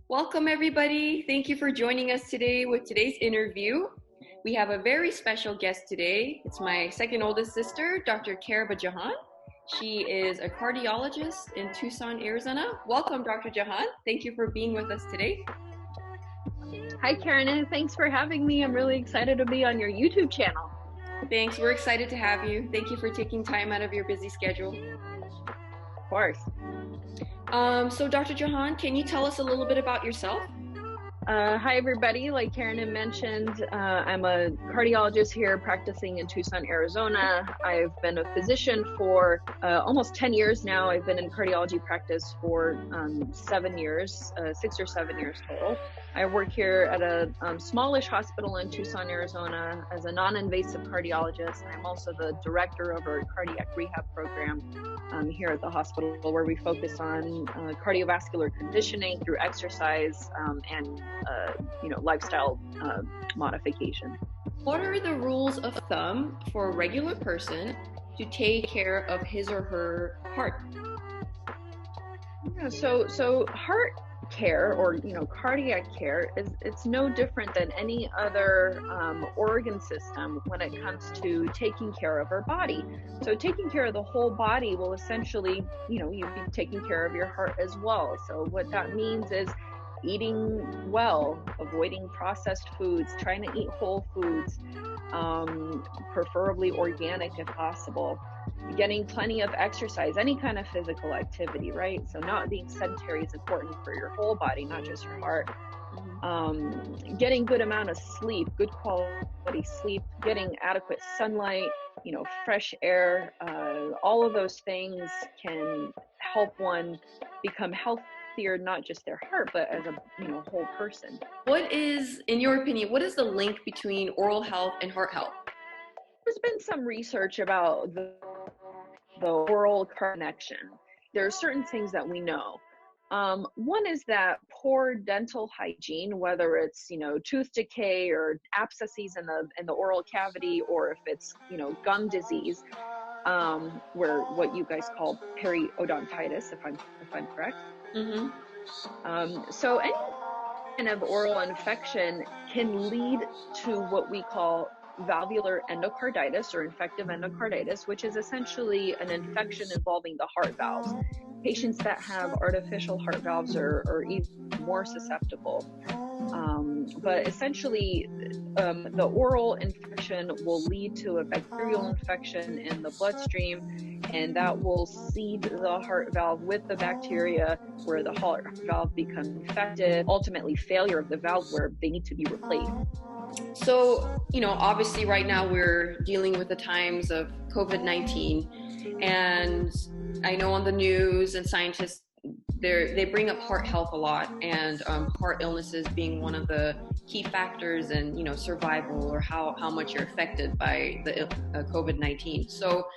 Welcome, everybody. Thank you for joining us today with today's interview. We have a very special guest today. It's my second oldest sister, Dr. Kahroba Jahan. She is a cardiologist in Tucson, Arizona. Welcome, Dr. Jahan. Thank you for being with us today. Hi, Karen, and thanks for having me. I'm really excited to be on your YouTube channel. Thanks. We're excited to have you. Thank you for taking time out of your busy schedule. Of course. So Dr. Jahan, can you tell us a little bit about yourself? Hi, everybody. Like Karen had mentioned, I'm a cardiologist here practicing in Tucson, Arizona. I've been a physician for almost 10 years now. I've been in cardiology practice for 7 years, 6 or 7 years total. I work here at a smallish hospital in Tucson, Arizona as a non-invasive cardiologist. I'm also the director of our cardiac rehab program here at the hospital, where we focus on cardiovascular conditioning through exercise and lifestyle modification. What are the rules of thumb for a regular person to take care of his or her heart? Yeah, so heart care, or cardiac care, it's no different than any other organ system when it comes to taking care of our body. So taking care of the whole body will essentially, you'd be taking care of your heart as well. So what that means is eating well, avoiding processed foods, trying to eat whole foods, preferably organic if possible, getting plenty of exercise, any kind of physical activity, right? So not being sedentary is important for your whole body, not just your heart. Getting good amount of sleep, good quality sleep, getting adequate sunlight, fresh air, all of those things can help one become healthier, not just their heart, but as a whole person. What is, in your opinion, what is the link between oral health and heart health? There's been some research about the oral connection. There are certain things that we know. One is that poor dental hygiene, whether it's tooth decay or abscesses in the oral cavity, or if it's gum disease, where what you guys call periodontitis, if I'm correct. So any kind of oral infection can lead to what we call valvular endocarditis or infective endocarditis, which is essentially an infection involving the heart valves. Patients that have artificial heart valves are even more susceptible. But essentially, the oral infection will lead to a bacterial infection in the bloodstream, and that will seed the heart valve with the bacteria, where the heart valve becomes infected, ultimately failure of the valve where they need to be replaced. So, obviously right now we're dealing with the times of COVID-19, and I know on the news and scientists, they bring up heart health a lot, and heart illnesses being one of the key factors in, survival, or how much you're affected by the COVID-19. So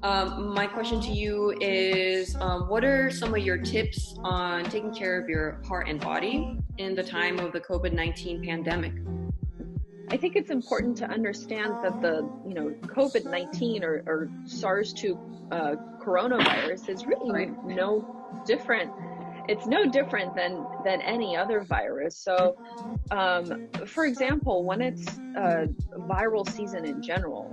my question to you is, what are some of your tips on taking care of your heart and body in the time of the COVID-19 pandemic? I think it's important to understand that the COVID-19 or SARS-2 coronavirus is really no different. It's no different than any other virus. So, for example, when it's viral season in general,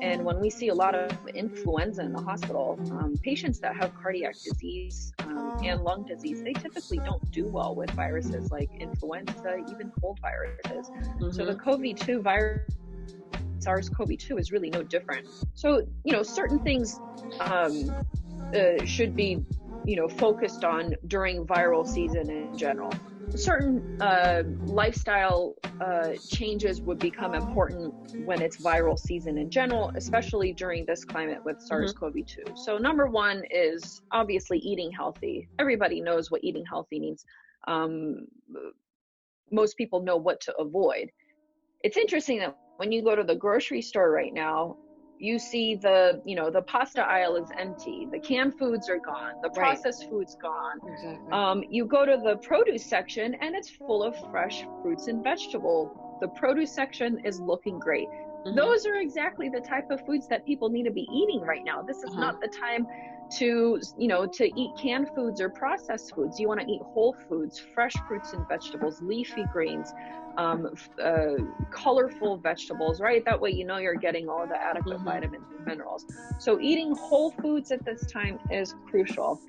and when we see a lot of influenza in the hospital, patients that have cardiac disease and lung disease, they typically don't do well with viruses like influenza, even cold viruses. So the COVID-2 virus, SARS-CoV-2, is really no different. So, certain things should be, focused on during viral season in general. Certain lifestyle changes would become important when it's viral season in general, especially during this climate with SARS-CoV-2. So number one is obviously eating healthy. Everybody knows what eating healthy means. Most people know what to avoid. It's interesting that when you go to the grocery store right now, you see the pasta aisle is empty, the canned foods are gone, the processed foods gone. Exactly. You go to the produce section and it's full of fresh fruits and vegetables. The produce section is looking great. Those are exactly the type of foods that people need to be eating right now. This is not the time to, you know, to eat canned foods or processed foods. You want to eat whole foods, fresh fruits and vegetables, leafy greens, colorful vegetables, right? That way, you know, you're getting all the adequate vitamins and minerals. So eating whole foods at this time is crucial.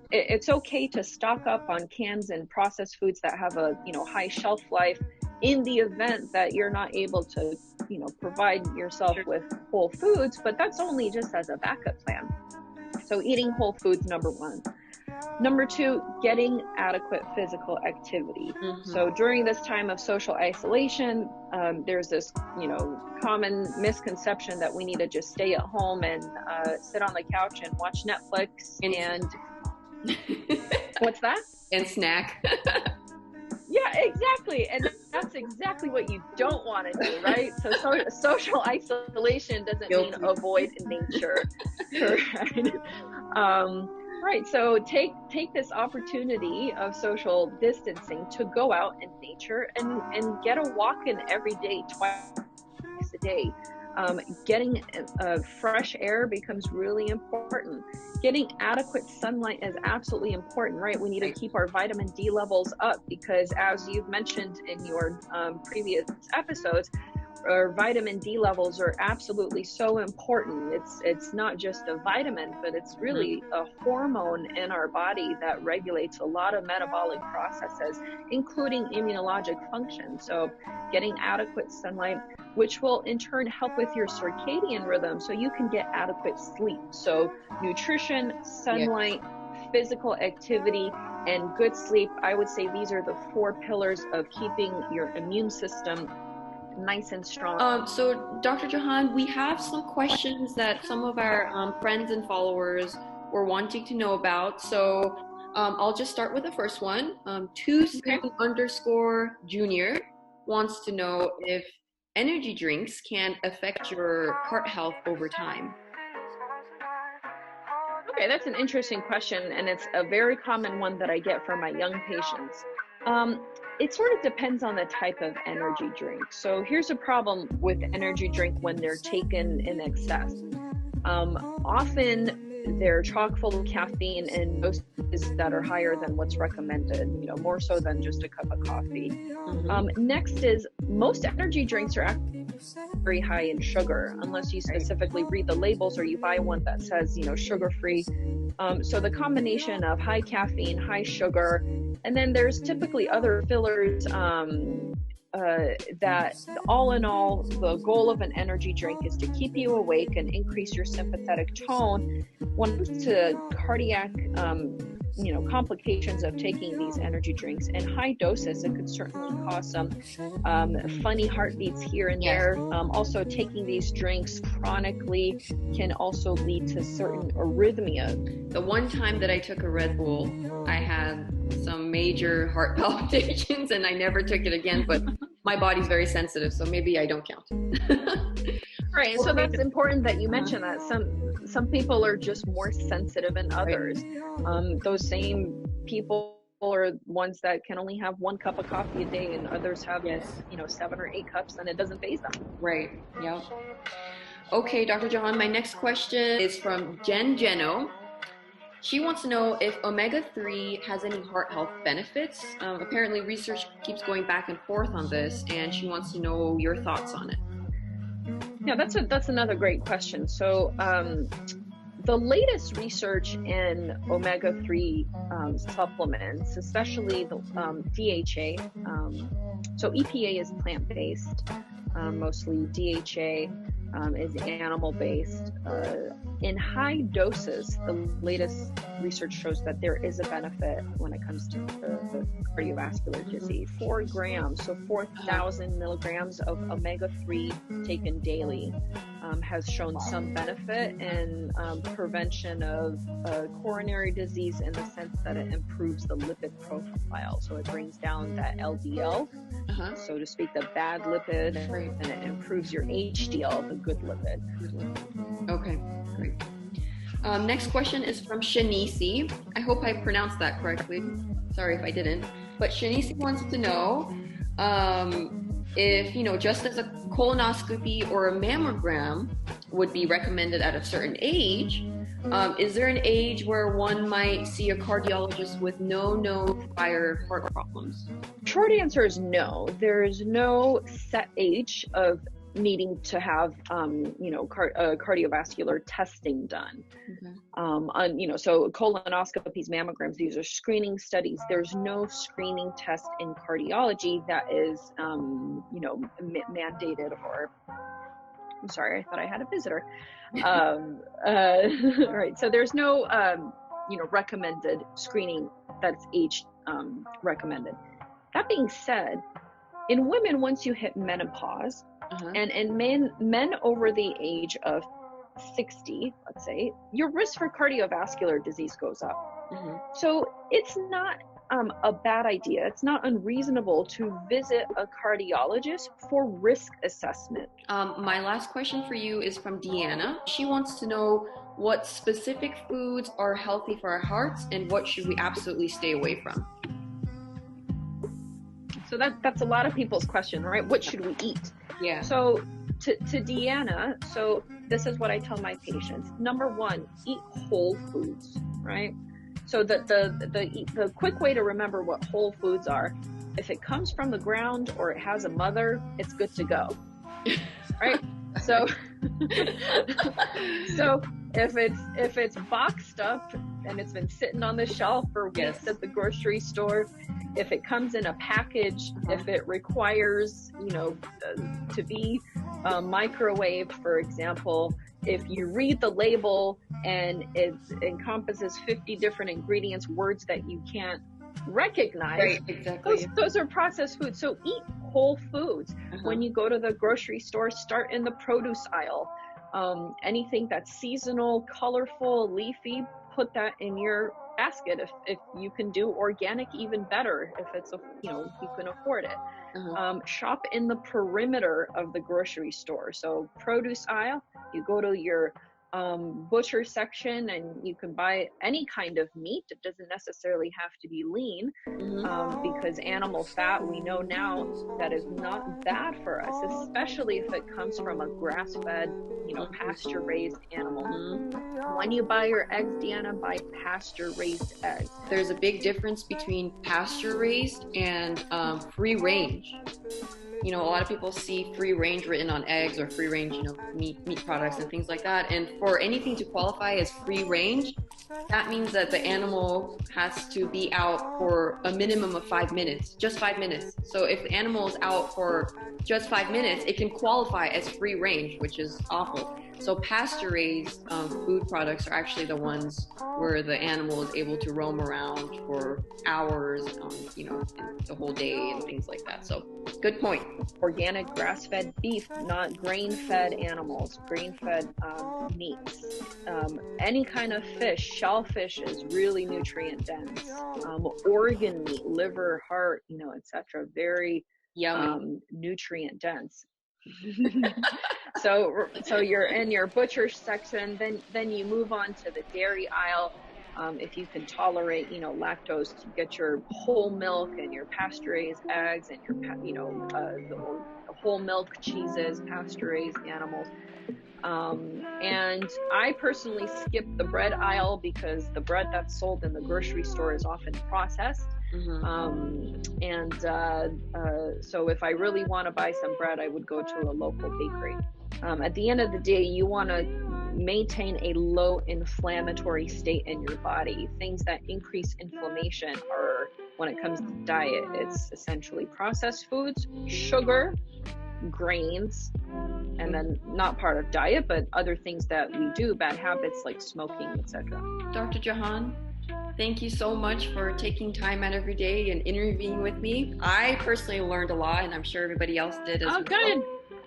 It's okay to stock up on cans and processed foods that have a, you know, high shelf life in the event that you're not able to, you know, provide yourself with whole foods, but that's only just as a backup plan. So eating whole foods, number one. Number two, getting adequate physical activity. So during this time of social isolation, there's this, you know, common misconception that we need to just stay at home and sit on the couch and watch Netflix and what's that? And snack. Yeah, exactly. And that's exactly what you don't want to do, right? So social isolation doesn't mean avoid nature. Right. So take this opportunity of social distancing to go out in nature and get a walk in every day, twice a day. Getting fresh air becomes really important. Getting adequate sunlight is absolutely important, right? We need to keep our vitamin D levels up because, as you've mentioned in your previous episodes, our vitamin D levels are absolutely so important. It's not just a vitamin, but it's really a hormone in our body that regulates a lot of metabolic processes, including immunologic function. So getting adequate sunlight, which will in turn help with your circadian rhythm so you can get adequate sleep. So nutrition, sunlight, physical activity, and good sleep. I would say these are the 4 pillars of keeping your immune system nice and strong. So Dr. Jahan, we have some questions that some of our friends and followers were wanting to know about. So I'll just start with the first one. Tucson_Junior wants to know if energy drinks can affect your heart health over time. Okay, that's an interesting question, and it's a very common one that I get from my young patients. It sort of depends on the type of energy drink. So here's a problem with energy drink when they're taken in excess. Often they're chock full of caffeine and doses that are higher than what's recommended, you know, more so than just a cup of coffee. Next is most energy drinks are actually very high in sugar, unless you specifically read the labels or you buy one that says, you know, sugar-free. So the combination of high caffeine, high sugar, and then there's typically other fillers that all in all, the goal of an energy drink is to keep you awake and increase your sympathetic tone. When it comes to cardiac you know, complications of taking these energy drinks in high doses, it could certainly cause some funny heartbeats here and there. Also, taking these drinks chronically can also lead to certain arrhythmia. The one time that I took a Red Bull, I had some major heart palpitations and I never took it again, but my body's very sensitive, so maybe I don't count. Right, so that's important that you mention that. Some people are just more sensitive than others. Those same people are ones that can only have 1 cup of coffee a day, and others have, you know, 7 or 8 cups, and it doesn't faze them. Right. Yeah. Okay, Dr. Jahan, my next question is from Geno. She wants to know if omega-3 has any heart health benefits. Apparently, research keeps going back and forth on this, and she wants to know your thoughts on it. Yeah, that's another great question. So the latest research in omega-3 supplements, especially the DHA, so EPA is plant-based, mostly DHA is animal-based. In high doses, the latest research shows that there is a benefit when it comes to the cardiovascular disease. 4 grams, so 4,000 milligrams of omega-3 taken daily has shown some benefit in prevention of coronary disease in the sense that it improves the lipid profile. So it brings down that LDL, so to speak, the bad lipid, and it improves your HDL, the good lipid. Okay, great. Next question is from Shanisi. I hope I pronounced that correctly. Sorry if I didn't. But Shanisi wants to know if, you know, just as a colonoscopy or a mammogram would be recommended at a certain age, Is there an age where one might see a cardiologist with no known prior heart problems? Short answer is no. There's no set age of needing to have, cardiovascular testing done. Okay. So colonoscopies, mammograms, these are screening studies. There's no screening test in cardiology that is, mandated or, I'm sorry, I thought I had a visitor. Right. So there's no, recommended screening that's age recommended. That being said, in women, once you hit menopause, and in men over the age of 60, let's say, your risk for cardiovascular disease goes up. So it's not a bad idea. It's not unreasonable to visit a cardiologist for risk assessment. My last question for you is from Deanna. She wants to know what specific foods are healthy for our hearts and what should we absolutely stay away from? So that's a lot of people's question, right? What should we eat? Yeah. So to Deanna, so this is what I tell my patients. Number one, eat whole foods, right? So the quick way to remember what whole foods are, if it comes from the ground or it has a mother, it's good to go, right? So if it's boxed up and it's been sitting on the shelf for weeks at the grocery store, if it comes in a package, if it requires, to be microwaved, for example, if you read the label and it encompasses 50 different ingredients, words that you can't recognize, right, exactly. Those are processed foods. So eat whole foods. When you go to the grocery store, start in the produce aisle. Anything that's seasonal, colorful, leafy, put that in your basket. If you can do organic, even better. If it's you can afford it. Shop in the perimeter of the grocery store. So produce aisle, you go to your butcher section and you can buy any kind of meat. It doesn't necessarily have to be lean, because animal fat, we know now, that is not bad for us, especially if it comes from a grass-fed, pasture-raised animal. When you buy your eggs, Deanna, buy pasture-raised eggs. There's a big difference between pasture-raised and free range. A lot of people see free range written on eggs or free range, meat products and things like that. And for anything to qualify as free range, that means that the animal has to be out for a minimum of 5 minutes, just 5 minutes. So if the animal is out for just 5 minutes, it can qualify as free range, which is awful. So pasture-raised food products are actually the ones where the animal is able to roam around for hours, the whole day and things like that. So good point. Organic grass-fed beef, not grain-fed animals, grain-fed meats. Any kind of fish, shellfish is really nutrient dense. Organ meat, liver, heart, etc. Very nutrient dense. So you're in your butcher section, then you move on to the dairy aisle. If you can tolerate, lactose, you get your whole milk and your pasture-raised eggs and your, the whole milk cheeses, pasture-raised animals. And I personally skip the bread aisle because the bread that's sold in the grocery store is often processed. So if I really want to buy some bread, I would go to a local bakery. At the end of the day, you want to maintain a low inflammatory state in your body. Things that increase inflammation are, when it comes to diet, it's essentially processed foods, sugar, grains, and then not part of diet, but other things that we do, bad habits like smoking, etc. Dr. Jahan, thank you so much for taking time out of your day and interviewing with me. I personally learned a lot, and I'm sure everybody else did as well. Oh, good.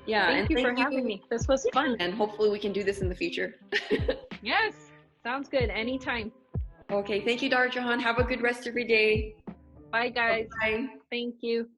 Yeah, thank you for having me. This was fun. And hopefully we can do this in the future. Yes, sounds good. Anytime. Okay, thank you, Dr. Jahan. Have a good rest of your day. Bye, guys. Bye. Thank you.